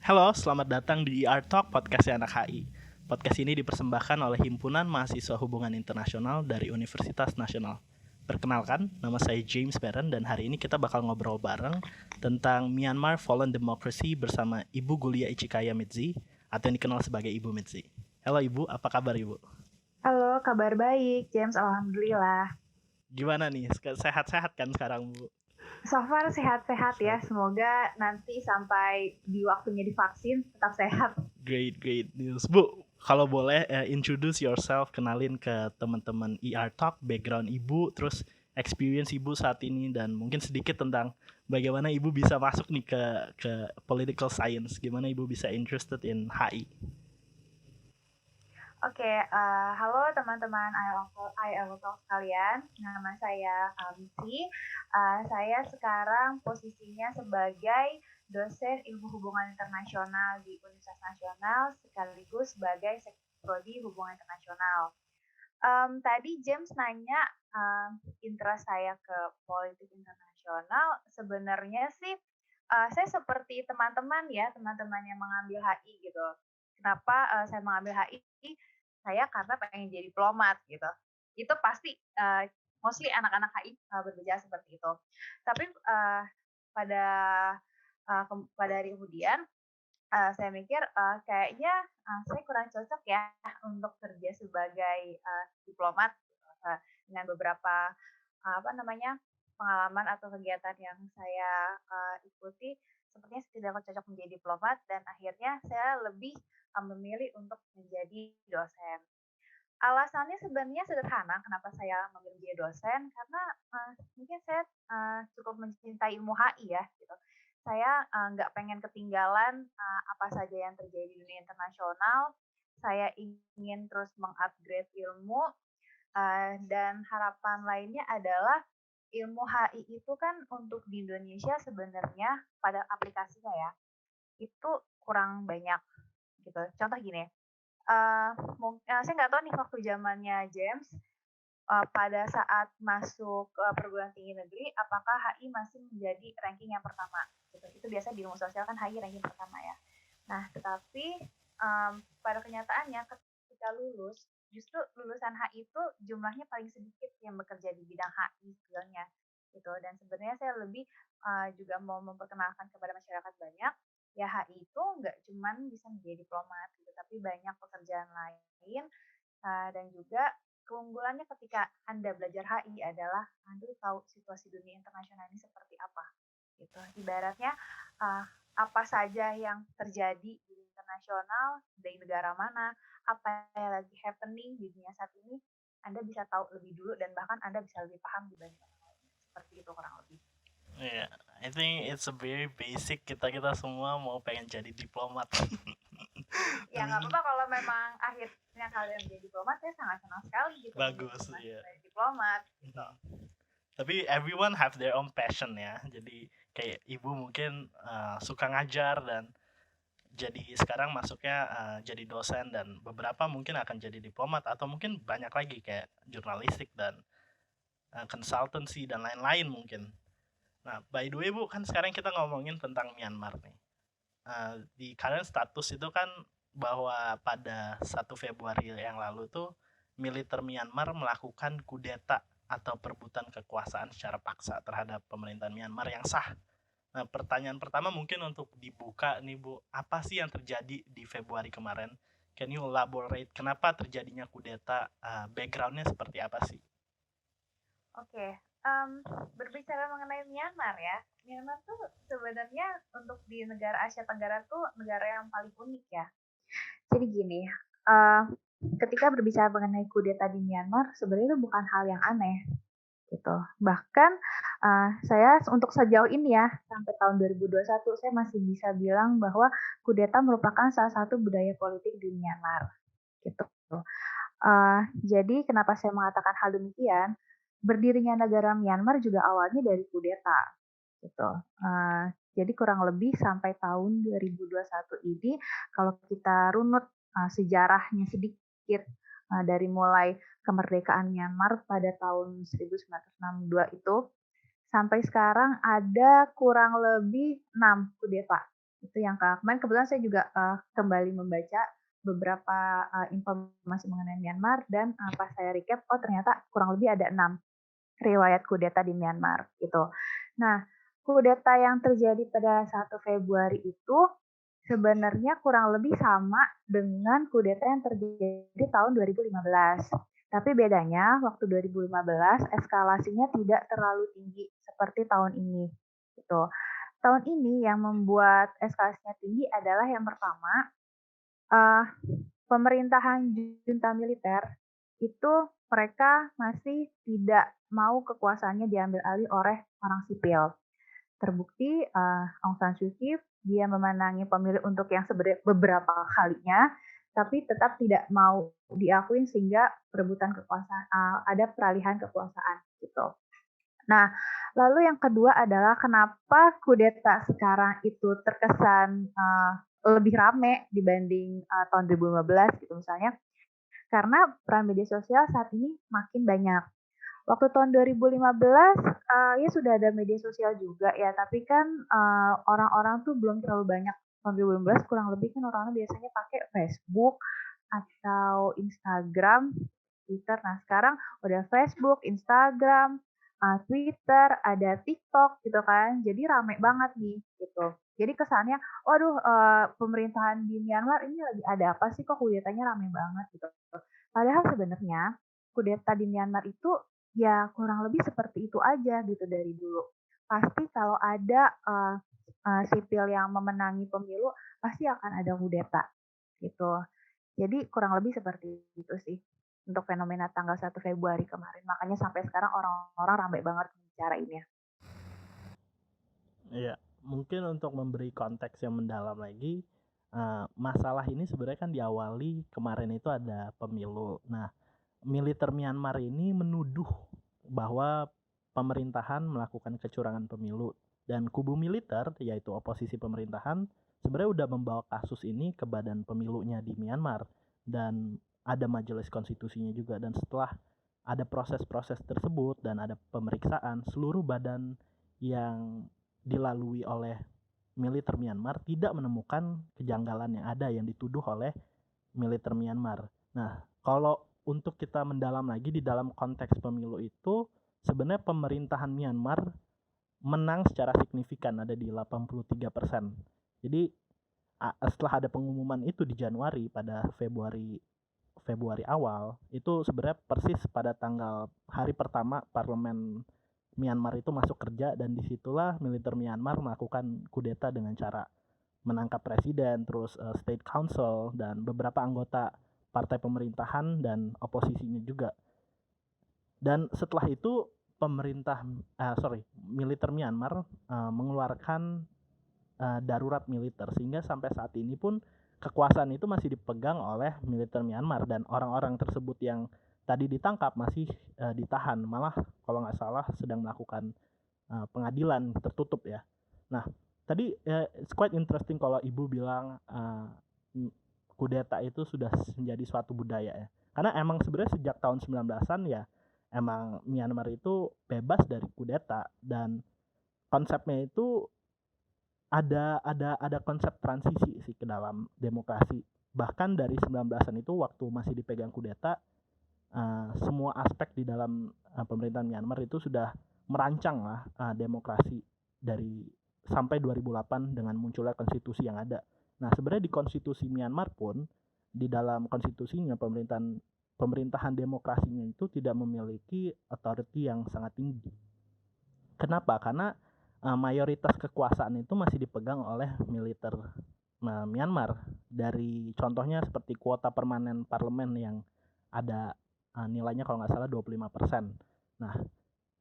Halo, selamat datang di ER Talk podcastnya anak HI. Podcast ini dipersembahkan oleh Himpunan Mahasiswa Hubungan Internasional dari Universitas Nasional. Perkenalkan, nama saya James Beren dan hari ini kita bakal ngobrol bareng tentang Myanmar Fallen Democracy bersama Ibu Gulia Ichikaya Midzi atau yang dikenal sebagai Ibu Midzi. Halo Ibu, apa kabar Ibu? Halo, kabar baik, James. Alhamdulillah. Gimana nih, sehat-sehat kan sekarang Bu? So far sehat-sehat ya. Semoga nanti sampai di waktunya divaksin tetap sehat. Great news. Bu, kalau boleh introduce yourself, kenalin ke teman-teman ER Talk, background Ibu, terus experience Ibu saat ini dan mungkin sedikit tentang bagaimana Ibu bisa masuk nih ke political science, gimana Ibu bisa interested in HI. Oke, halo teman-teman IELTS Talk sekalian. Nama saya Misi. Saya sekarang posisinya sebagai dosen ilmu hubungan internasional di Universitas Nasional sekaligus sebagai prodi hubungan internasional. Tadi James nanya interest saya ke politik internasional. Sebenarnya sih saya seperti teman-teman yang mengambil HI gitu. Kenapa saya mengambil HI? Saya karena pengen jadi diplomat gitu. Itu pasti mostly anak-anak HI berbicara seperti itu. Tapi pada hari kemudian saya mikir kayaknya saya kurang cocok ya untuk kerja sebagai diplomat dengan beberapa pengalaman atau kegiatan yang saya ikuti sepertinya tidak cocok menjadi diplomat dan akhirnya saya lebih memilih untuk menjadi dosen. Alasannya sebenarnya sederhana kenapa saya memilih menjadi dosen karena mungkin saya cukup mencintai ilmu HI ya gitu. Saya nggak pengen ketinggalan apa saja yang terjadi di dunia internasional. Saya ingin terus mengupgrade ilmu dan harapan lainnya adalah ilmu HI itu kan untuk di Indonesia sebenarnya pada aplikasinya ya itu kurang banyak gitu. Contoh gini, saya nggak tahu nih waktu zamannya James pada saat masuk perguruan tinggi negeri, apakah HI masih menjadi ranking yang pertama? Gitu. Itu biasa di ilmu sosial kan HI ranking pertama ya. Nah, tetapi pada kenyataannya ketika lulus, justru lulusan HI itu jumlahnya paling sedikit yang bekerja di bidang HI skillnya gitu. Dan sebenarnya saya lebih juga mau memperkenalkan kepada masyarakat banyak ya HI itu nggak cuma bisa menjadi diplomat gitu, tapi banyak pekerjaan lain dan juga keunggulannya ketika Anda belajar HI adalah Anda tahu situasi dunia internasional ini seperti apa gitu. Ibaratnya apa saja yang terjadi di internasional dari negara mana, apa yang lagi happening di dunia saat ini, Anda bisa tahu lebih dulu dan bahkan Anda bisa lebih paham dibanding orang lain. Seperti itu kurang lebih. Yeah, I think it's a very basic, kita semua mau pengen jadi diplomat. Ya nggak apa-apa kalau memang akhirnya kalian menjadi diplomat, saya sangat senang sekali gitu. Bagus ya. Diplomat gitu. Tapi everyone have their own passion ya. Jadi kayak ibu mungkin suka ngajar dan jadi sekarang masuknya jadi dosen dan beberapa mungkin akan jadi diplomat atau mungkin banyak lagi kayak jurnalistik dan consultancy dan lain-lain mungkin. Nah, by the way Bu, kan sekarang kita ngomongin tentang Myanmar nih. Di current status itu kan bahwa pada 1 Februari yang lalu tuh militer Myanmar melakukan kudeta atau perebutan kekuasaan secara paksa terhadap pemerintahan Myanmar yang sah. Nah, pertanyaan pertama mungkin untuk dibuka nih Bu, apa sih yang terjadi di Februari kemarin? Can you elaborate kenapa terjadinya kudeta? Backgroundnya seperti apa sih? Oke, berbicara mengenai Myanmar ya, Myanmar tuh sebenarnya untuk di negara Asia Tenggara tuh negara yang paling unik ya. Jadi gini, ketika berbicara mengenai kudeta di Myanmar, sebenarnya itu bukan hal yang aneh gitu. Bahkan saya untuk sejauh ini ya, sampai tahun 2021 saya masih bisa bilang bahwa kudeta merupakan salah satu budaya politik di Myanmar gitu. Jadi kenapa saya mengatakan hal demikian? Berdirinya negara Myanmar juga awalnya dari kudeta gitu. Jadi kurang lebih sampai tahun 2021 ini kalau kita runut sejarahnya sedikit dari mulai kemerdekaan Myanmar pada tahun 1962 itu sampai sekarang ada kurang lebih 6 kudeta Itu yang kemarin kebetulan saya juga kembali membaca beberapa informasi mengenai Myanmar dan pas saya recap, oh ternyata kurang lebih ada 6 riwayat kudeta di Myanmar gitu. Nah, kudeta yang terjadi pada 1 Februari itu sebenarnya kurang lebih sama dengan kudeta yang terjadi tahun 2015. Tapi bedanya waktu 2015 eskalasinya tidak terlalu tinggi seperti tahun ini gitu. Tahun ini yang membuat eskalasinya tinggi adalah yang pertama, uh, pemerintahan junta militer itu mereka masih tidak mau kekuasaannya diambil alih oleh orang sipil. Terbukti Aung San Suu Kyi dia memenangi pemilu untuk yang beberapa kalinya, tapi tetap tidak mau diakuin sehingga perebutan kekuasaan ada peralihan kekuasaan gitu. Nah, lalu yang kedua adalah kenapa kudeta sekarang itu terkesan lebih rame dibanding tahun 2015 gitu misalnya, karena peran media sosial saat ini makin banyak. Waktu tahun 2015 ya sudah ada media sosial juga ya, tapi kan orang-orang tuh belum terlalu banyak. Tahun 2015 kurang lebih kan orang-orang biasanya pakai Facebook atau Instagram, Twitter. Nah sekarang udah Facebook, Instagram, Twitter, ada TikTok gitu kan. Jadi rame banget nih gitu. Jadi kesannya, waduh pemerintahan di Myanmar ini lagi ada apa sih kok kudetanya rame banget gitu. Padahal sebenarnya kudeta di Myanmar itu ya kurang lebih seperti itu aja gitu dari dulu. Pasti kalau ada sipil yang memenangi pemilu, pasti akan ada kudeta gitu. Jadi kurang lebih seperti itu sih untuk fenomena tanggal 1 Februari kemarin. Makanya sampai sekarang orang-orang ramai banget membicarainnya. Iya, mungkin untuk memberi konteks yang mendalam lagi, masalah ini sebenarnya kan diawali kemarin itu ada pemilu. Nah, militer Myanmar ini menuduh bahwa pemerintahan melakukan kecurangan pemilu dan kubu militer yaitu oposisi pemerintahan sebenarnya udah membawa kasus ini ke badan pemilunya di Myanmar dan ada majelis konstitusinya juga, dan setelah ada proses-proses tersebut dan ada pemeriksaan, seluruh badan yang dilalui oleh militer Myanmar tidak menemukan kejanggalan yang ada yang dituduh oleh militer Myanmar. Nah, kalau untuk kita mendalam lagi di dalam konteks pemilu itu, sebenarnya pemerintahan Myanmar menang secara signifikan, ada di 83%. Jadi setelah ada pengumuman itu di Januari, pada Februari awal, itu sebenarnya persis pada tanggal hari pertama parlemen Myanmar itu masuk kerja, dan disitulah militer Myanmar melakukan kudeta dengan cara menangkap presiden, terus state council dan beberapa anggota partai pemerintahan dan oposisinya juga. Dan setelah itu militer Myanmar mengeluarkan darurat militer, sehingga sampai saat ini pun kekuasaan itu masih dipegang oleh militer Myanmar, dan orang-orang tersebut yang tadi ditangkap masih ditahan, malah kalau nggak salah sedang melakukan pengadilan tertutup ya. Nah, tadi it's quite interesting kalau Ibu bilang kudeta itu sudah menjadi suatu budaya ya. Karena emang sebenarnya sejak tahun 19-an ya emang Myanmar itu bebas dari kudeta, dan konsepnya itu ada konsep transisi sih ke dalam demokrasi. Bahkan dari 19-an itu waktu masih dipegang kudeta, semua aspek di dalam pemerintahan Myanmar itu sudah merancang lah demokrasi dari sampai 2008 dengan munculnya konstitusi yang ada. Nah, sebenarnya di konstitusi Myanmar pun, di dalam konstitusinya pemerintahan demokrasinya itu tidak memiliki authority yang sangat tinggi. Kenapa? Karena mayoritas kekuasaan itu masih dipegang oleh militer Myanmar. Dari contohnya seperti kuota permanen parlemen yang ada nilainya kalau nggak salah 25%. Nah,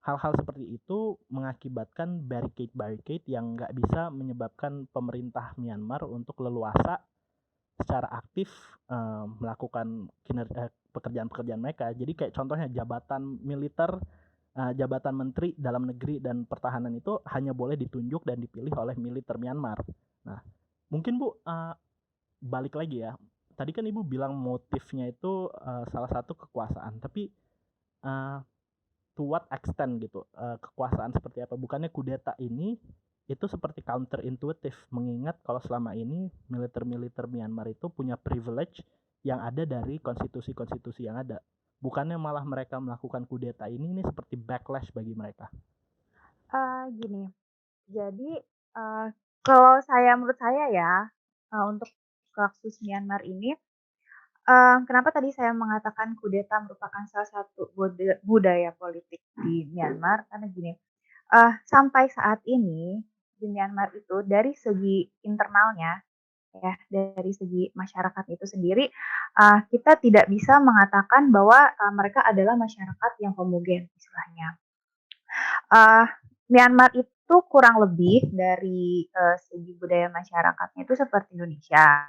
hal-hal seperti itu mengakibatkan barricade yang nggak bisa menyebabkan pemerintah Myanmar untuk leluasa secara aktif melakukan pekerjaan-pekerjaan mereka. Jadi kayak contohnya jabatan militer, jabatan menteri dalam negeri dan pertahanan itu hanya boleh ditunjuk dan dipilih oleh militer Myanmar. Nah, mungkin Bu balik lagi ya. Tadi kan Ibu bilang motifnya itu salah satu kekuasaan, tapi to what extent gitu, kekuasaan seperti apa? Bukannya kudeta ini itu seperti counterintuitif, mengingat kalau selama ini militer-militer Myanmar itu punya privilege yang ada dari konstitusi-konstitusi yang ada. Bukannya malah mereka melakukan kudeta ini seperti backlash bagi mereka. Gini, jadi, kalau menurut saya ya, untuk kasus Myanmar ini, kenapa tadi saya mengatakan kudeta merupakan salah satu budaya politik di Myanmar, karena gini, sampai saat ini di Myanmar itu dari segi internalnya ya, dari segi masyarakat itu sendiri, kita tidak bisa mengatakan bahwa, mereka adalah masyarakat yang homogen istilahnya. Myanmar itu kurang lebih dari, segi budaya masyarakatnya itu seperti Indonesia.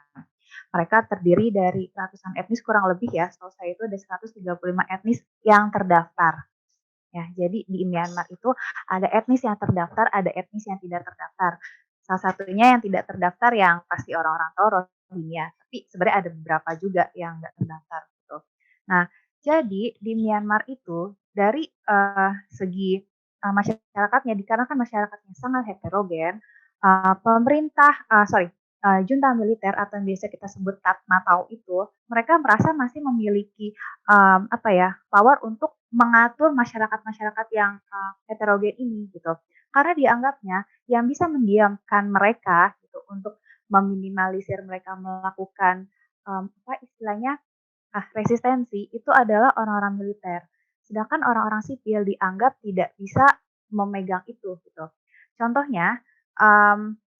Mereka terdiri dari ratusan etnis kurang lebih ya, setahu saya itu ada 135 etnis yang terdaftar. Ya, jadi di Myanmar itu ada etnis yang terdaftar, ada etnis yang tidak terdaftar. Salah satunya yang tidak terdaftar yang pasti orang-orang tahu Rohingya, tapi sebenarnya ada beberapa juga yang nggak terdaftar gitu. Nah, jadi di Myanmar itu dari segi masyarakatnya, dikarenakan masyarakatnya sangat heterogen, pemerintah, junta militer atau yang biasa kita sebut Tatmadaw itu, mereka merasa masih memiliki power untuk mengatur masyarakat-masyarakat yang heterogen ini gitu. Karena dianggapnya yang bisa mendiamkan mereka gitu untuk meminimalisir mereka melakukan istilahnya resistensi itu adalah orang-orang militer. Sedangkan orang-orang sipil dianggap tidak bisa memegang itu gitu. Contohnya,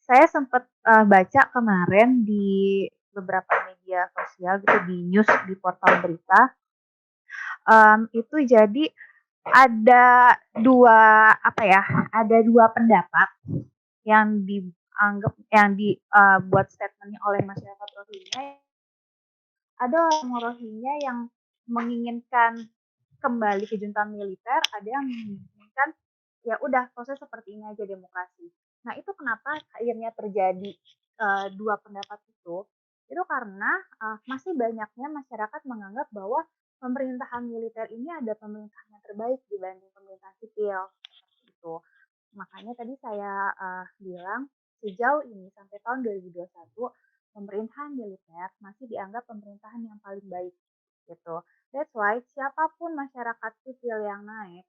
saya sempat baca kemarin di beberapa media sosial gitu di news di portal berita, itu jadi ada ada dua pendapat yang dianggap yang dibuat statementnya oleh masyarakat Rohingya. Ada orang Rohingya yang menginginkan kembali ke junta militer, ada yang menginginkan ya udah proses seperti ini aja demokrasi. Nah itu kenapa akhirnya terjadi dua pendapat itu karena masih banyaknya masyarakat menganggap bahwa pemerintahan militer ini ada pemerintahan yang terbaik dibanding pemerintahan sipil gitu. Makanya tadi saya bilang sejauh ini sampai tahun 2021 pemerintahan militer masih dianggap pemerintahan yang paling baik gitu. That's why siapapun masyarakat sipil yang naik,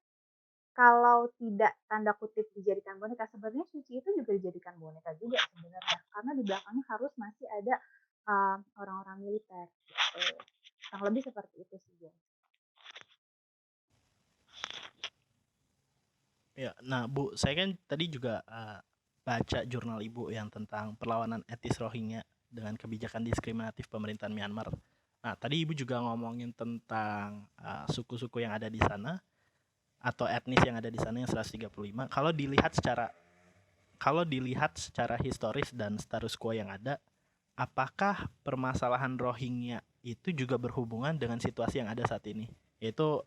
kalau tidak tanda kutip dijadikan boneka, sebenarnya Suci itu juga dijadikan boneka juga sebenarnya, karena di belakangnya harus masih ada orang-orang militer gitu. Kurang lebih seperti itu sih, Jen. Ya, nah Bu, saya kan tadi juga baca jurnal Ibu yang tentang perlawanan etis Rohingya dengan kebijakan diskriminatif pemerintahan Myanmar. Nah, tadi Ibu juga ngomongin tentang suku-suku yang ada di sana atau etnis yang ada di sana yang 135. Kalau dilihat secara historis dan status quo yang ada, apakah permasalahan Rohingya itu juga berhubungan dengan situasi yang ada saat ini, yaitu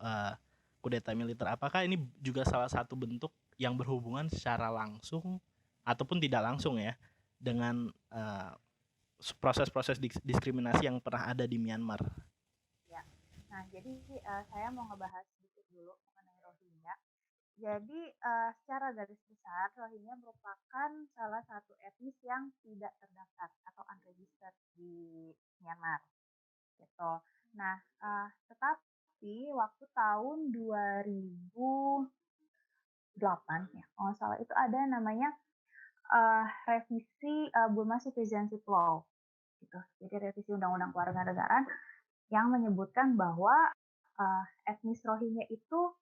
kudeta militer? Apakah ini juga salah satu bentuk yang berhubungan secara langsung ataupun tidak langsung ya dengan proses-proses diskriminasi yang pernah ada di Myanmar? Ya. Nah, jadi saya mau ngebahas sedikit dulu mengenai Rohingya. Jadi secara garis besar Rohingya merupakan salah satu etnis yang tidak terdaftar atau unregistered di Myanmar gitu. Nah, tetapi waktu tahun 2008 ya, kalau nggak salah itu ada namanya revisi Burma Citizenship Law gitu. Jadi revisi Undang-Undang Kewarganegaraan yang menyebutkan bahwa etnis Rohingya itu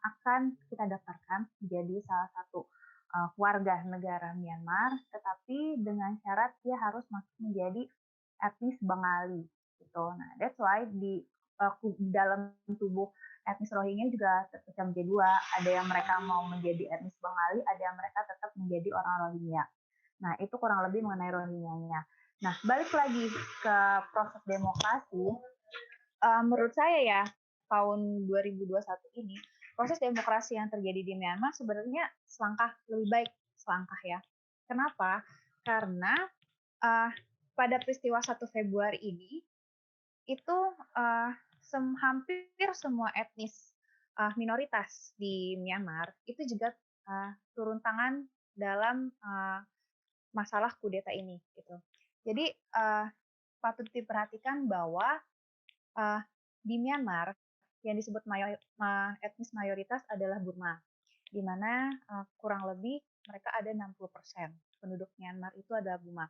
akan kita daftarkan menjadi salah satu warga negara Myanmar, tetapi dengan syarat dia harus masuk menjadi etnis Bengali gitu. Nah, that's why di dalam tubuh etnis Rohingya juga terpecah menjadi dua. Ada yang mereka mau menjadi etnis Bengali, ada yang mereka tetap menjadi orang Rohingya. Nah, itu kurang lebih mengenai Rohingya-nya. Nah, balik lagi ke proses demokrasi, menurut saya ya tahun 2021 ini proses demokrasi yang terjadi di Myanmar sebenarnya selangkah ya. Kenapa? Karena pada peristiwa 1 Februari ini itu hampir semua etnis minoritas di Myanmar itu juga turun tangan dalam masalah kudeta ini gitu. Jadi patut diperhatikan bahwa di Myanmar yang disebut etnis mayoritas adalah Burma, di mana kurang lebih mereka ada 60% penduduk Myanmar itu adalah Burma.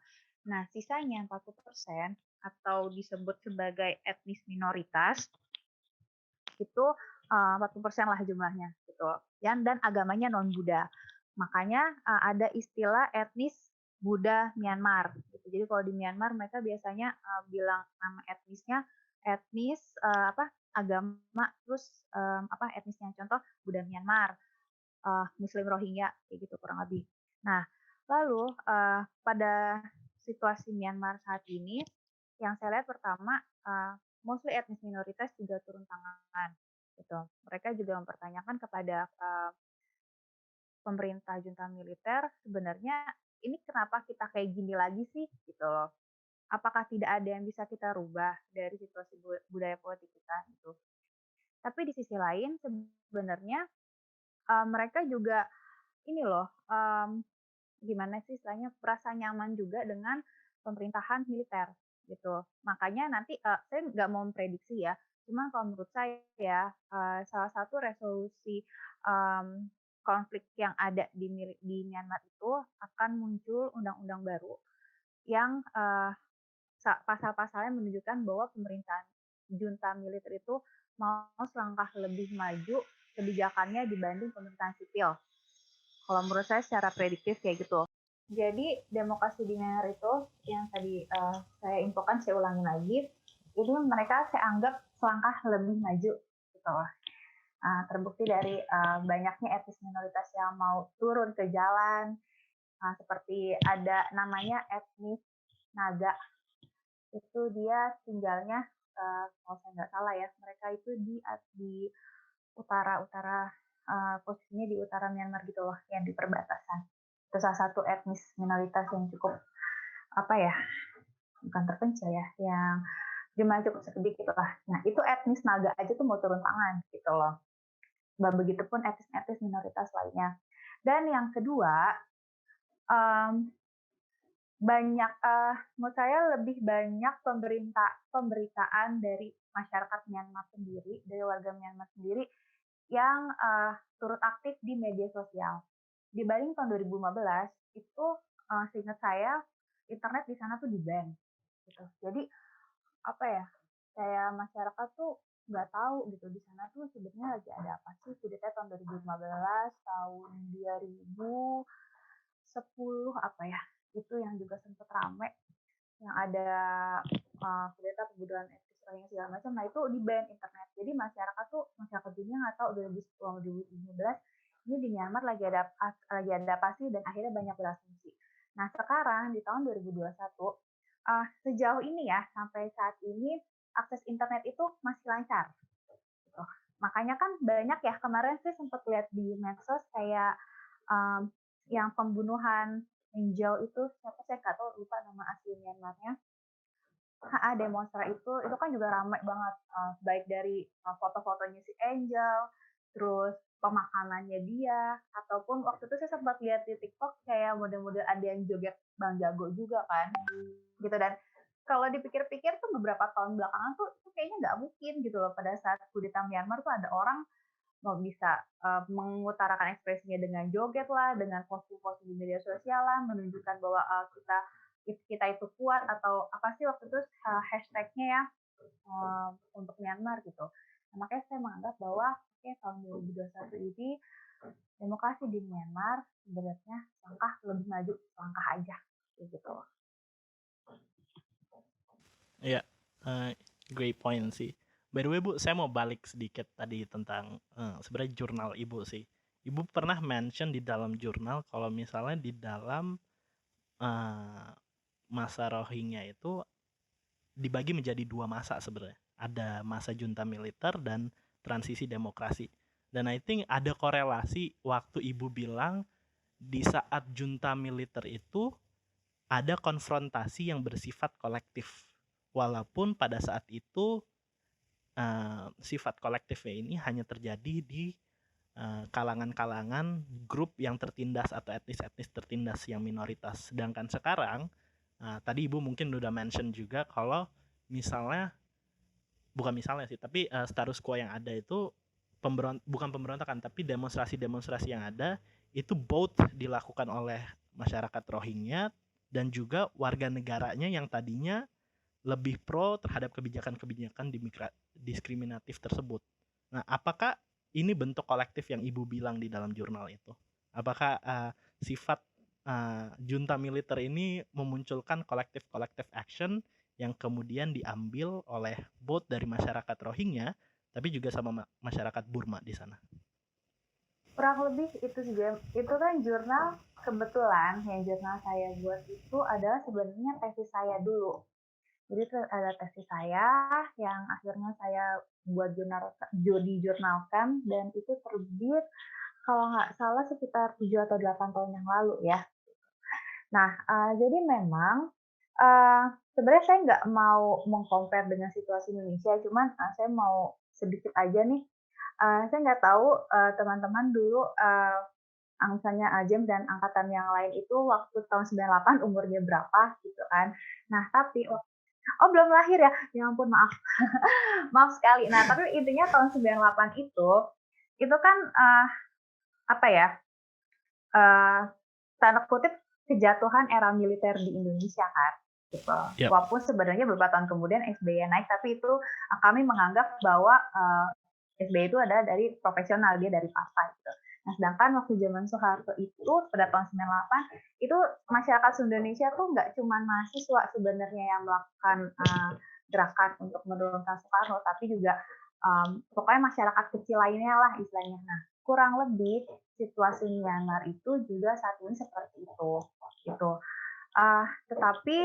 Nah, sisanya 40% atau disebut sebagai etnis minoritas itu 40% lah jumlahnya gitu. Dan agamanya non Buddha. Makanya ada istilah etnis Buddha Myanmar. Gitu. Jadi kalau di Myanmar mereka biasanya bilang nama etnisnya etnis agama terus etnisnya contoh Buddha Myanmar, Muslim Rohingya kayak gitu kurang lebih. Nah, lalu pada situasi Myanmar saat ini yang saya lihat pertama mostly etnis minoritas juga turun tangan gitu. Mereka juga mempertanyakan kepada pemerintah junta militer sebenarnya ini kenapa kita kayak gini lagi sih gitu loh. Apakah tidak ada yang bisa kita rubah dari situasi budaya politik kita gitu. Tapi di sisi lain sebenarnya mereka juga ini loh gimana sih istilahnya merasa nyaman juga dengan pemerintahan militer gitu. Makanya nanti saya nggak mau memprediksi ya, cuma kalau menurut saya salah satu resolusi konflik yang ada di Myanmar itu akan muncul undang-undang baru yang pasal-pasalnya menunjukkan bahwa pemerintahan junta militer itu mau selangkah lebih maju kebijakannya dibanding pemerintahan sipil. Kalau menurut saya secara prediktif kayak gitu. Jadi demokrasi di Myanmar itu yang tadi saya infokan, saya ulangi lagi, ini mereka saya anggap selangkah lebih maju gitu. Terbukti dari banyaknya etnis minoritas yang mau turun ke jalan, seperti ada namanya etnis Naga, itu dia tinggalnya kalau saya nggak salah ya, mereka itu di utara posisinya di utara Myanmar gitu loh, yang di perbatasan. Itu salah satu etnis minoritas yang cukup bukan terpencil ya, yang jumlahnya cukup sedikit lah. Nah, itu etnis Naga aja tuh mau turun tangan gitu loh. Begitupun etnis-etnis minoritas lainnya. Dan yang kedua, banyak menurut saya lebih banyak pemberitaan dari masyarakat Myanmar sendiri, dari warga Myanmar sendiri yang turut aktif di media sosial. Dibanding tahun 2015 itu seingat saya internet di sana tuh di-ban gitu. Jadi kayak masyarakat tuh nggak tahu gitu di sana tuh sebenarnya lagi ada apa sih. Kudeta tahun 2015, tahun 2010 itu yang juga sempat rame, yang ada kudeta pembunuhan etnis Rohingya segala macam. Nah itu di-ban internet. Jadi masyarakat dunia nggak tahu 2010-2015 ini di Myanmar lagi ada apa sih, dan akhirnya banyak berasumsi. Nah sekarang di tahun 2021 sejauh ini ya sampai saat ini akses internet itu masih lancar. Gitu. Makanya kan banyak ya kemarin saya sempat lihat di medsos kayak yang pembunuhan Minjau itu siapa saya nggak tahu, lupa nama asli Myanmarnya. Demonstran itu kan juga ramai banget, baik dari foto-fotonya si Angel, terus pemakanannya dia, ataupun waktu itu saya sempat lihat di TikTok kayak model-model ada yang joget Bang Jago juga kan, gitu. Dan kalau dipikir-pikir tuh beberapa tahun belakangan tuh itu kayaknya nggak mungkin gitu loh, pada saat kudeta Myanmar tuh ada orang mau bisa mengutarakan ekspresinya dengan joget lah, dengan posting-posting di media sosial lah, menunjukkan bahwa kita itu kuat, atau apa sih waktu itu hashtagnya ya untuk Myanmar gitu. Nah, makanya saya menganggap bahwa tahun 2021 ini demokrasi di Myanmar sebenarnya langkah lebih maju, langkah aja gitu. Iya, great point sih. By the way Bu, saya mau balik sedikit tadi tentang sebenarnya jurnal Ibu sih. Ibu pernah mention di dalam jurnal kalau misalnya di dalam masa Rohingya itu dibagi menjadi dua masa sebenarnya. Ada masa junta militer dan transisi demokrasi. Dan I think ada korelasi waktu Ibu bilang di saat junta militer itu ada konfrontasi yang bersifat kolektif. Walaupun pada saat itu sifat kolektifnya ini hanya terjadi di kalangan-kalangan grup yang tertindas atau etnis-etnis tertindas yang minoritas. Sedangkan sekarang, tadi Ibu mungkin udah mention juga kalau misalnya, bukan misalnya sih, tapi status quo yang ada itu bukan pemberontakan, tapi demonstrasi-demonstrasi yang ada itu both dilakukan oleh masyarakat Rohingya dan juga warga negaranya yang tadinya lebih pro terhadap kebijakan-kebijakan diskriminatif tersebut. Nah, apakah ini bentuk kolektif yang Ibu bilang di dalam jurnal itu? Apakah sifat junta militer ini memunculkan kolektif action yang kemudian diambil oleh both dari masyarakat Rohingya, tapi juga sama masyarakat Burma di sana? Kurang lebih itu juga, itu kan jurnal, kebetulan yang jurnal saya buat itu adalah sebenarnya tesis saya dulu. Jadi itu ada tesis saya yang akhirnya saya buat dijurnalkan dan itu terbit kalau nggak salah sekitar 7 atau 8 tahun yang lalu ya. Nah, jadi memang, eee, sebenarnya saya nggak mau meng-compare dengan situasi Indonesia, cuman, saya mau sedikit aja nih, saya nggak tahu, teman-teman dulu, misalnya Ajeng dan angkatan yang lain itu waktu tahun 98 umurnya berapa gitu kan. Nah tapi oh belum lahir ya? Ya ampun maaf, maaf sekali. Nah tapi intinya tahun 98 itu kan, apa ya, eee, tanda kutip kejatuhan era militer di Indonesia kan, gitu. Yap. Walaupun sebenarnya beberapa tahun kemudian SBY naik, tapi itu kami menganggap bahwa SBY itu adalah dari profesional, dia dari partai gitu. Nah, sedangkan waktu zaman Soeharto itu pada tahun 98 itu masyarakat Indonesia tuh nggak cuma mahasiswa sebenarnya yang melakukan gerakan untuk menurunkan Soekarno, tapi juga pokoknya masyarakat kecil lainnya lah istilahnya. Nah, kurang lebih situasi Myanmar itu juga saat ini seperti itu, gitu. Tetapi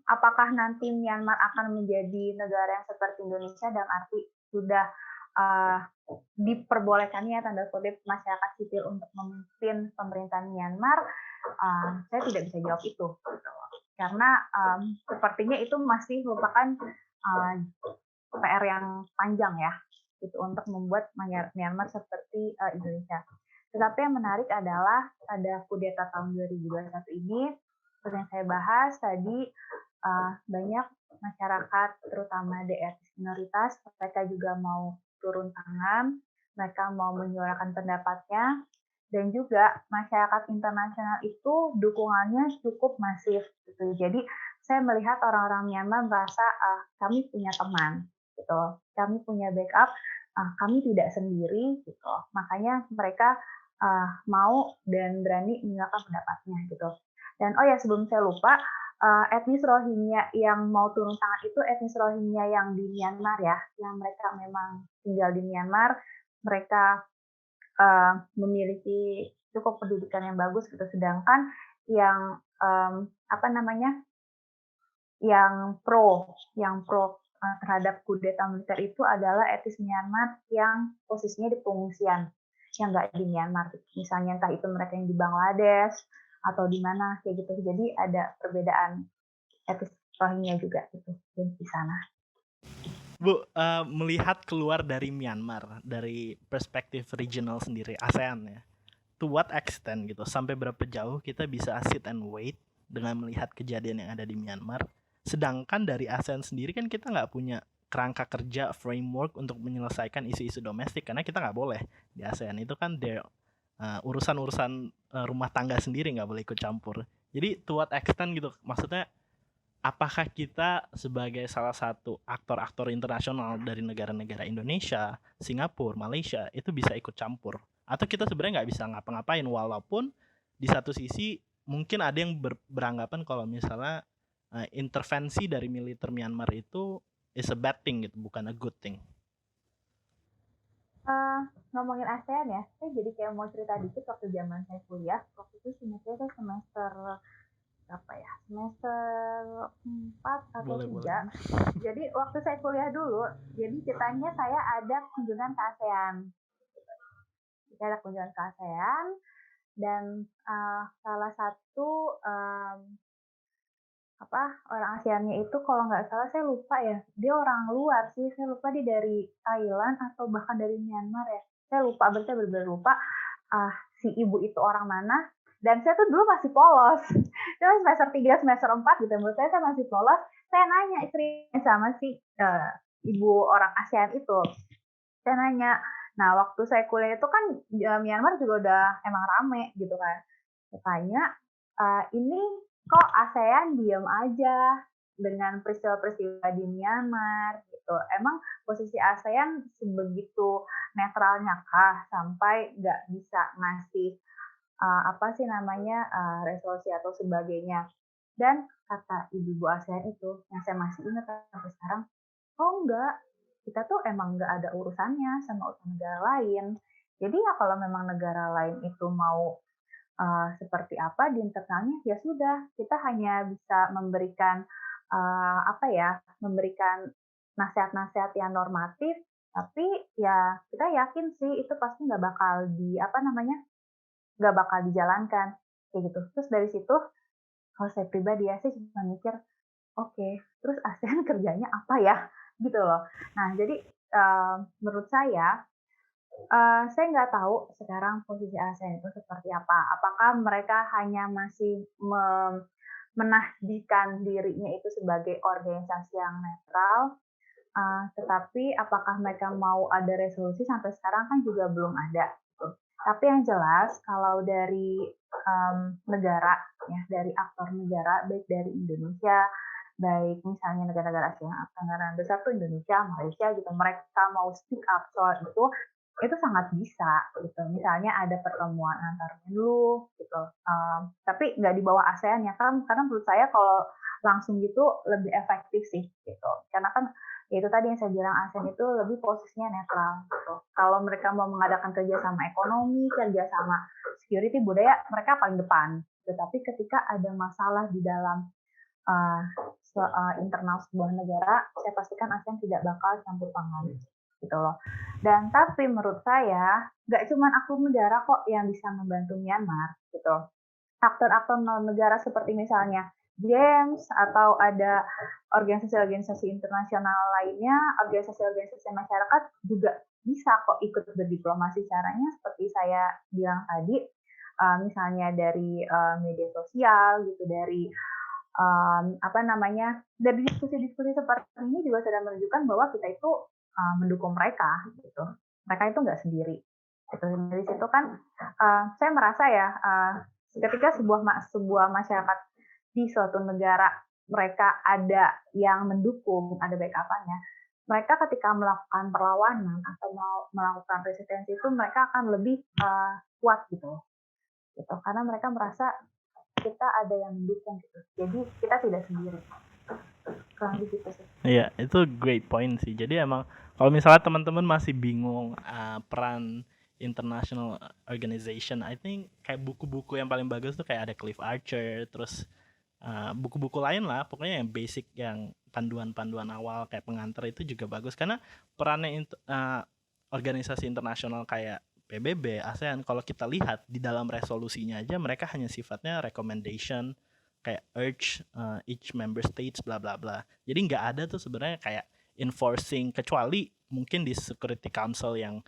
apakah nanti Myanmar akan menjadi negara yang seperti Indonesia dalam arti sudah uh, diperbolehkannya tanda kutip masyarakat sipil untuk memimpin pemerintahan Myanmar? Saya tidak bisa jawab itu, gitu. Karena sepertinya itu masih merupakan PR yang panjang ya, gitu, untuk membuat Myanmar seperti Indonesia. Tetapi yang menarik adalah pada kudeta tahun 2021 ini, seperti yang saya bahas tadi, banyak masyarakat, terutama daerah minoritas, mereka juga mau turun tangan, mereka mau menyuarakan pendapatnya, dan juga masyarakat internasional itu dukungannya cukup masif. Gitu. Jadi saya melihat orang-orang Myanmar merasa kami punya teman, gitu, kami punya backup, kami tidak sendiri, gitu. Makanya mereka mau dan berani menyuarakan pendapatnya, gitu. Dan oh ya sebelum saya lupa, etnis Rohingya yang mau turun tangan itu etnis Rohingya yang di Myanmar ya, yang mereka memang tinggal di Myanmar, mereka memiliki cukup pendidikan yang bagus gitu, sedangkan yang apa namanya, yang pro terhadap kudeta militer itu adalah etnis Myanmar yang posisinya di pengungsian, yang nggak di Myanmar. Misalnya entah itu mereka yang di Bangladesh atau di mana kayak gitu. Jadi ada perbedaan etnis Rohingya juga gitu di sana. Bu, melihat keluar dari Myanmar, dari perspektif regional sendiri, ASEAN ya, to what extent gitu, sampai berapa jauh kita bisa sit and wait dengan melihat kejadian yang ada di Myanmar, sedangkan dari ASEAN sendiri kan kita nggak punya kerangka kerja framework untuk menyelesaikan isu-isu domestik, karena kita nggak boleh di ASEAN itu kan urusan-urusan rumah tangga sendiri nggak boleh ikut campur. Jadi to what extent gitu, maksudnya apakah kita sebagai salah satu aktor-aktor internasional dari negara-negara Indonesia, Singapura, Malaysia itu bisa ikut campur? Atau kita sebenarnya nggak bisa ngapa-ngapain, walaupun di satu sisi mungkin ada yang beranggapan kalau misalnya intervensi dari militer Myanmar itu is a bad thing gitu, bukan a good thing. Ngomongin ASEAN ya, saya jadi kayak mau cerita dikit waktu zaman saya kuliah. Waktu itu semester berapa ya? Semester 4 atau Boleh, 3. boleh. Jadi waktu saya kuliah dulu, jadi ceritanya saya ada kunjungan ke ASEAN. Saya ada kunjungan ke ASEAN dan salah satu orang ASEAN-nya itu kalau nggak salah saya lupa ya, dia orang luar sih, saya lupa dia dari Thailand atau bahkan dari Myanmar ya. Saya lupa, saya bener-bener lupa, si ibu itu orang mana, dan saya tuh dulu masih polos. Itu semester 3 semester 4 gitu, menurut saya masih polos, saya nanya sama si, ibu orang ASEAN itu. Saya nanya, nah waktu saya kuliah itu kan, Myanmar juga udah emang rame gitu kan. Saya tanya, "Ini kok ASEAN diem aja dengan peristiwa-peristiwa di Myanmar?" Gitu. "Emang posisi ASEAN sebegitu netralnya kah sampai nggak bisa ngasih, apa sih namanya, resolusi atau sebagainya?" Dan kata ibu-ibu ASEAN itu yang saya masih ingat sampai sekarang, "Oh enggak, kita tuh emang nggak ada urusannya sama urusan negara lain. Jadi ya kalau memang negara lain itu mau, seperti apa di internalnya, ya sudah kita hanya bisa memberikan, apa ya, memberikan nasihat-nasihat yang normatif, tapi ya kita yakin sih itu pasti nggak bakal apa namanya, nggak bakal dijalankan," kayak gitu. Terus dari situ kalau saya pribadi ya, saya cuma mikir, "Oke, terus ASEAN kerjanya apa ya?" Gitu loh. Nah jadi, menurut saya nggak tahu sekarang posisi ASEAN itu seperti apa. Apakah mereka hanya masih menahdikan dirinya itu sebagai organisasi yang netral, tetapi apakah mereka mau ada resolusi sampai sekarang kan juga belum ada, gitu. Tapi yang jelas kalau dari, negara ya, dari aktor negara, baik dari Indonesia, baik misalnya negara-negara Asia Tenggara yang besar tuh Indonesia, Malaysia gitu, mereka mau speak up soal itu sangat bisa gitu. Misalnya ada pertemuan antar Menlu gitu, tapi nggak di bawah ASEAN ya kan, karena menurut saya kalau langsung gitu lebih efektif sih gitu. Karena kan ya itu tadi yang saya bilang ASEAN itu lebih posisinya netral gitu. Kalau mereka mau mengadakan kerjasama ekonomi, kerjasama security, budaya, mereka paling depan. Tetapi ketika ada masalah di dalam uh, internal sebuah negara, saya pastikan ASEAN tidak bakal campur tangan gitu loh. Dan tapi menurut saya nggak cuma aktor negara kok yang bisa membantu Myanmar gitu. Aktor-aktor non negara seperti misalnya James atau ada organisasi-organisasi internasional lainnya, organisasi-organisasi masyarakat juga bisa kok ikut berdiplomasi. Caranya seperti saya bilang tadi, misalnya dari media sosial gitu, dari apa namanya, dari diskusi-diskusi seperti ini juga sudah menunjukkan bahwa kita itu mendukung mereka gitu. Mereka itu nggak sendiri. Gitu. Dari situ kan saya merasa ya ketika sebuah masyarakat di suatu negara mereka ada yang mendukung, ada backup-nya, mereka ketika melakukan perlawanan atau mau melakukan resistensi itu mereka akan lebih kuat gitu, gitu. Karena mereka merasa kita ada yang mendukung gitu. Jadi kita tidak sendiri. Kurang lebih gitu sih. Iya, itu great point sih. Jadi emang kalau misalnya teman-teman masih bingung peran international organization, I think kayak buku-buku yang paling bagus tuh kayak ada Cliff Archer, terus buku-buku lain lah, pokoknya yang basic, yang panduan-panduan awal kayak pengantar itu juga bagus karena perannya organisasi internasional kayak PBB, ASEAN, kalau kita lihat di dalam resolusinya aja mereka hanya sifatnya recommendation, kayak urge each member states bla bla bla. Jadi nggak ada tuh sebenarnya kayak enforcing, kecuali mungkin di Security Council yang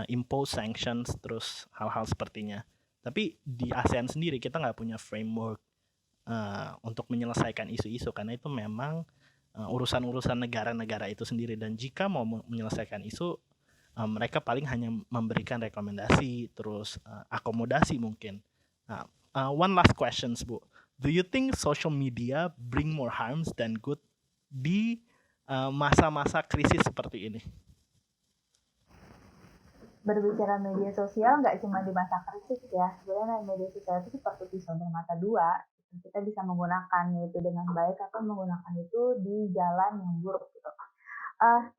impose sanctions terus hal-hal sepertinya. Tapi di ASEAN sendiri kita nggak punya framework untuk menyelesaikan isu-isu karena itu memang urusan-urusan negara-negara itu sendiri, dan jika mau menyelesaikan isu mereka paling hanya memberikan rekomendasi terus akomodasi mungkin. Nah, one last questions Bu, do you think social media bring more harms than good di masa-masa krisis seperti ini? Berbicara media sosial nggak cuma di masa krisis ya. Sebenarnya media sosial itu seperti pisau bermata dua. Kita bisa menggunakannya itu dengan baik atau menggunakan itu di jalan yang buruk gitu.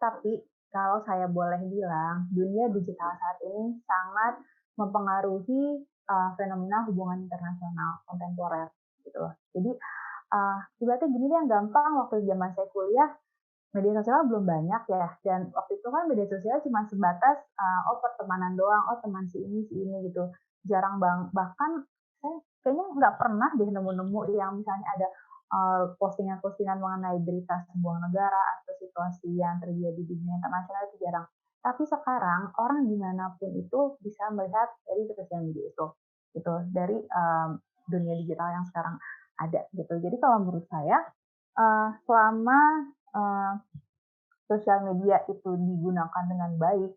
Tapi kalau saya boleh bilang, dunia digital saat ini sangat mempengaruhi fenomena hubungan internasional kontemporer gitu loh. Jadi ibaratnya gini deh yang gampang, waktu zaman saya kuliah media sosial belum banyak ya, dan waktu itu kan media sosial cuma sebatas oh pertemanan doang, oh teman si ini gitu, jarang bahkan saya kayaknya nggak pernah deh nemu-nemu yang misalnya ada postingan-postingan mengenai berita sebuah negara atau situasi yang terjadi di dunia internasional, itu jarang. Tapi sekarang orang dimanapun itu bisa melihat dari sosial media itu, gitu. Dari dunia digital yang sekarang ada gitu. Jadi kalau menurut saya selama uh, sosial media itu digunakan dengan baik,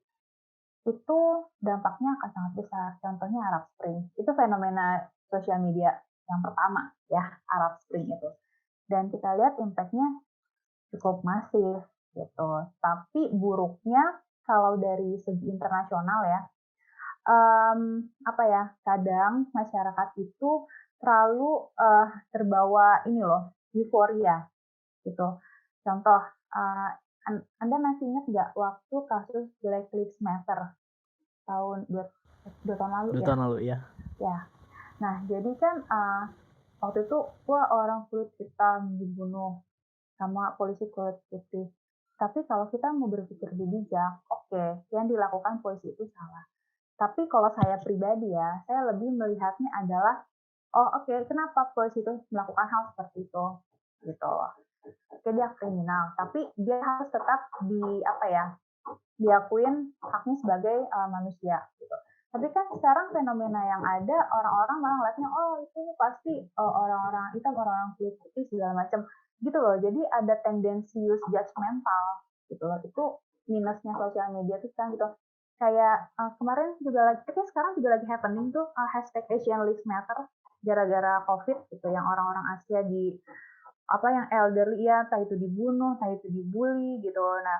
itu dampaknya akan sangat besar. Contohnya Arab Spring, itu fenomena sosial media yang pertama ya, Arab Spring itu. Dan kita lihat impact-nya cukup masif gitu. Tapi buruknya kalau dari segi internasional ya, apa ya, kadang masyarakat itu terlalu terbawa ini loh, euforia gitu. Contoh, uh, Anda masih ingat nggak waktu kasus Black Lives Matter tahun 2 tahun lalu Dua ya? tahun lalu ya. Ya. Nah, jadi kan waktu itu wah orang kulit hitam dibunuh sama polisi kulit putih. Tapi kalau kita mau berpikir bijak, oke, yang dilakukan polisi itu salah. Tapi kalau saya pribadi ya, saya lebih melihatnya adalah, oh oke, kenapa polisi itu melakukan hal seperti itu, gitu loh. Oke, dia kriminal, tapi dia harus tetap apa ya, diakuin haknya sebagai manusia, gitu. Tapi kan sekarang fenomena yang ada, orang-orang malah ngeliatnya, oh itu pasti orang-orang hitam, orang-orang kulit putih segala macam, gitu loh. Jadi ada tendensius judgmental, gitu loh. Itu minusnya sosial media tuh sekarang gitu. Kayak kemarin juga lagi, kayak sekarang juga lagi happening tuh hashtag Asian Lives Matter gara-gara COVID gitu, yang orang-orang Asia di apa yang elderly ya, entah itu dibunuh, entah itu dibully gitu. Nah,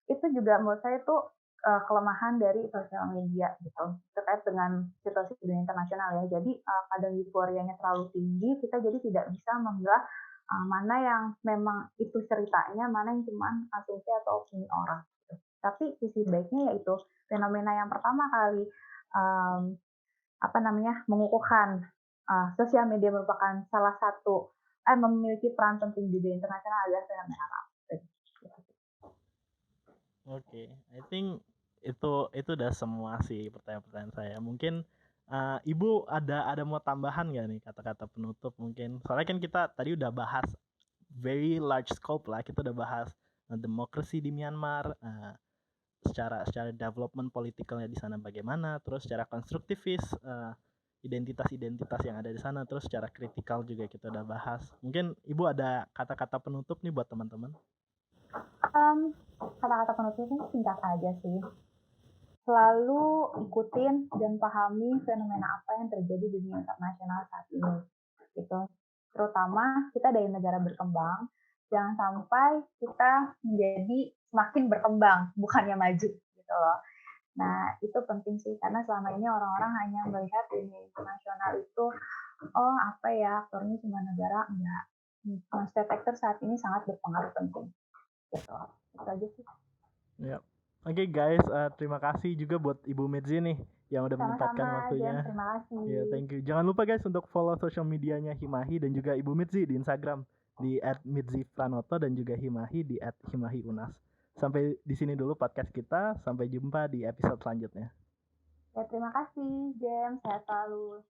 itu juga menurut saya itu kelemahan dari sosial media gitu terkait dengan situasi dunia internasional ya. Jadi kadang euforianya terlalu tinggi, kita jadi tidak bisa memilah mana yang memang itu ceritanya, mana yang cuma asumsi atau opini orang. Gitu. Tapi sisi baiknya yaitu fenomena yang pertama kali um, apa namanya mengukuhkan sosial media merupakan salah satu memiliki peran penting di dunia internasional adalah fenomena Arab. Oke, I think itu udah semua sih pertanyaan-pertanyaan saya. Mungkin Ibu ada mau tambahan nggak nih kata-kata penutup mungkin? Soalnya kan kita tadi udah bahas very large scope lah. Kita udah bahas demokrasi di Myanmar, secara development politikalnya di sana bagaimana, terus secara konstruktivis identitas-identitas yang ada di sana, terus secara kritikal juga kita udah bahas. Mungkin Ibu ada kata-kata penutup nih buat teman-teman. Kata-kata penutupnya singkat aja sih. Selalu ikutin dan pahami fenomena apa yang terjadi di dunia internasional saat ini. Gitu. Terutama kita dari negara berkembang, jangan sampai kita menjadi semakin berkembang, bukannya maju gitu loh. Nah, itu penting sih karena selama ini orang-orang hanya melihat dunia internasional itu oh apa ya, aktornya cuma negara enggak. State actor saat ini sangat berpengaruh penting. Gitu. Itu aja sih. Ya. Oke guys, terima kasih juga buat Ibu Medzi nih yang udah menyempatkan Sama-sama, Jen. waktunya. Terima kasih. Ya, thank you. Jangan lupa guys untuk follow social medianya Himahi dan juga Ibu Medzi di Instagram di @midzipranoto dan juga Himahi di @himahiunas. Sampai di sini dulu podcast kita. Sampai jumpa di episode selanjutnya. Ya, terima kasih, Jen. Sehat selalu.